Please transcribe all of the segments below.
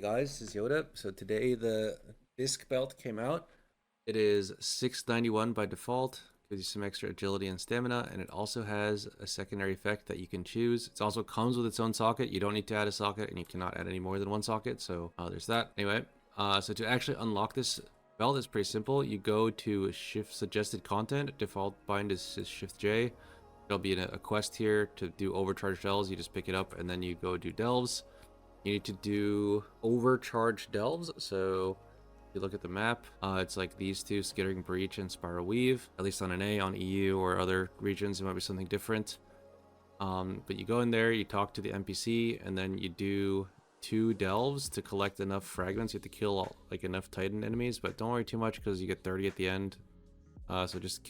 guys, this is Yoda. So today the disc belt came out. It is 691 by default, gives you some extra agility and stamina, and it also has a secondary effect that you can choose. It also comes with its own socket. You don't need to add a socket, and you cannot add any more than one socket, so there's that. Anyway, so to actually unlock this belt is pretty simple. You go to shift suggested content. Default bind is shift J. There'll be a quest here to do overcharge delves. You just pick it up, and then you go do delves. You need to do overcharge delves. So if you look at the map, it's like these two, Skittering Breach and Spiral Weave. At least on an A, on EU or other regions, it might be something different. But you go in there, you talk to the NPC, and then you do 2 delves to collect enough fragments. You have to kill like enough Titan enemies, but don't worry too much because you get 30 at the end. So just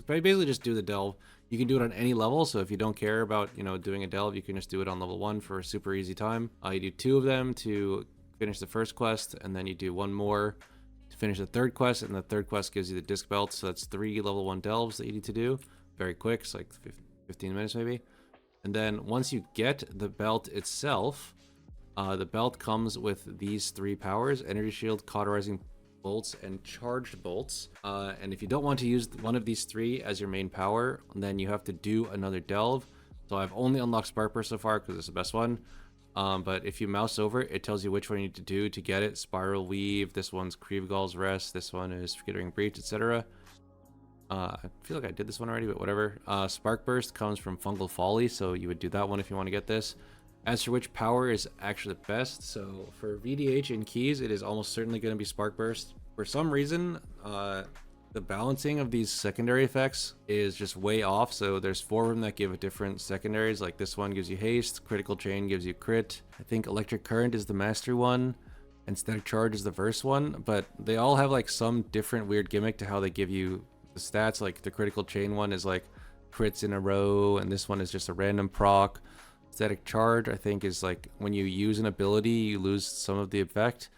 basically just do the delve. You can do it on any level, so if you don't care about, doing a delve, you can just do it on level 1 for a super easy time. You do 2 of them to finish the first quest, and then you do 1 more to finish the third quest, and the third quest gives you the disc belt, so that's 3 level 1 delves that you need to do. Very quick, it's like 15 minutes maybe. And then once you get the belt itself, the belt comes with these 3 powers: Energy Shield, Cauterizing Bolts, and Charged Bolts. And if you don't want to use one of these 3 as your main power, then you have to do another delve. So I've only unlocked Spark Burst so far because it's the best one. But if you mouse over, it tells you which one you need to do to get it. Spiral Weave, this one's Kriegall's Rest, this one is Skittering Breach, etc. I feel like I did this one already, but whatever. Spark Burst comes from Fungal Folly, so you would do that one if you want to get this. As for which power is actually the best, so for VDH and keys, it is almost certainly going to be Spark Burst. For some reason, the balancing of these secondary effects is just way off. So there's 4 of them that give different secondaries. Like this one gives you haste, Critical Chain gives you crit. I think Electric Current is the mastery one, and Static Charge is the verse one. But they all have like some different weird gimmick to how they give you the stats. Like the Critical Chain one is like crits in a row, and this one is just a random proc. Static Charge, I think, is like when you use an ability, you lose some of the effect.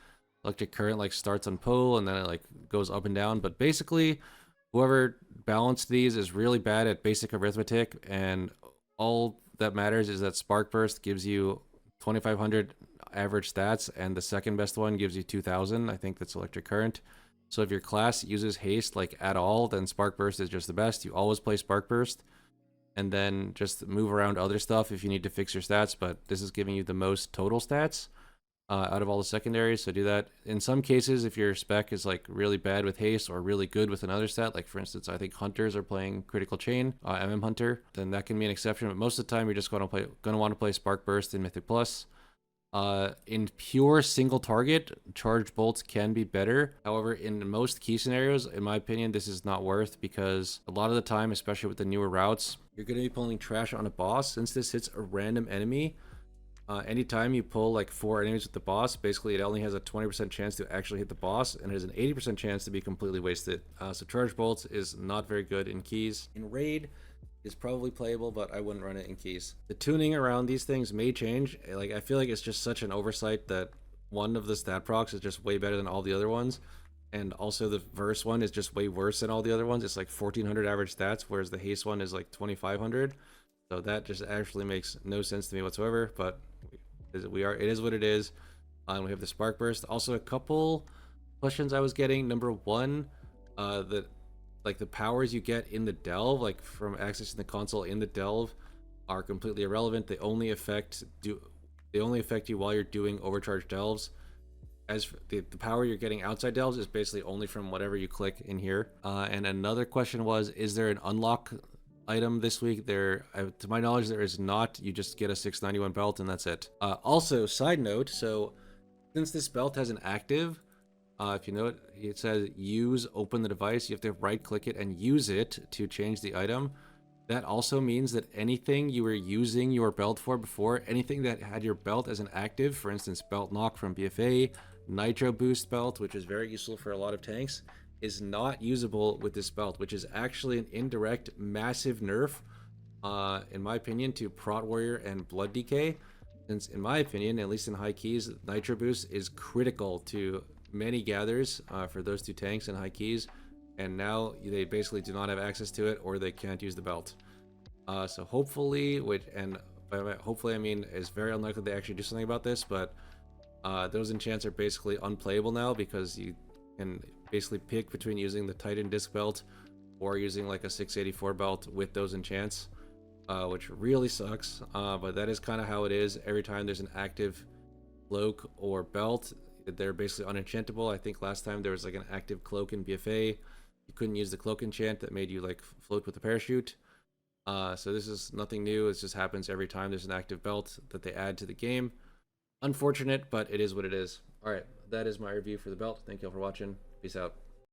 Electric Current like starts on pull and then it like goes up and down. But basically, whoever balanced these is really bad at basic arithmetic, and all that matters is that Spark Burst gives you 2500 average stats, and the second best one gives you 2000. I think that's Electric Current. So if your class uses haste like at all, then Spark Burst is just the best. You always play Spark Burst, and then just move around other stuff if you need to fix your stats, but this is giving you the most total stats out of all the secondaries, so do that. In some cases, if your spec is like really bad with haste or really good with another stat, like for instance, I think Hunters are playing Critical Chain, MM Hunter, then that can be an exception, but most of the time you're just going to want to play Spark Burst in Mythic Plus. In pure single target, Charged Bolts can be better. However, in most key scenarios, in my opinion, this is not worth, because a lot of the time, especially with the newer routes, you're going to be pulling trash on a boss. Since this hits a random enemy, anytime you pull like 4 enemies with the boss, basically it only has a 20% chance to actually hit the boss, and it has an 80% chance to be completely wasted. So Charged Bolts is not very good in keys. In raid, is probably playable, but I wouldn't run it in keys. The tuning around these things may change. Like, I feel like it's just such an oversight that one of the stat procs is just way better than all the other ones, and also the verse one is just way worse than all the other ones. It's like 1400 average stats, whereas the haste one is like 2500. So that just actually makes no sense to me whatsoever, but it is what it is. We have the Spark Burst. Also, a couple questions I was getting. Number one, the powers you get in the delve, like from accessing the console in the delve, are completely irrelevant. They only affect you while you're doing overcharge delves. As for the power you're getting outside delves is basically only from whatever you click in here. And another question was, is there an unlock item this week? To my knowledge, there is not. You just get a 691 belt and that's it. Also, side note, so since this belt has an active, if you note, it says use open the device. You have to right click it and use it to change the item. That also means that anything you were using your belt for before, anything that had your belt as an active, for instance, Belt Knock from BFA, Nitro Boost belt, which is very useful for a lot of tanks, is not usable with this belt, which is actually an indirect massive nerf, in my opinion, to Prot Warrior and Blood Decay. Since in my opinion, at least in high keys, Nitro Boost is critical to many gathers for those 2 tanks and high keys, and now they basically do not have access to it, or they can't use the belt. So hopefully, hopefully I mean it's very unlikely they actually do something about this, but Those enchants are basically unplayable now because you can basically pick between using the Titan disc belt or using like a 684 belt with those enchants, which really sucks. But that is kind of how it is. Every time there's an active cloak or belt, they're basically unenchantable. I think last time there was like an active cloak in BFA. You couldn't use the cloak enchant that made you like float with a parachute. So this is nothing new. It just happens every time there's an active belt that they add to the game. Unfortunate, but it is what it is. All right, that is my review for the belt. Thank you all for watching. Peace out.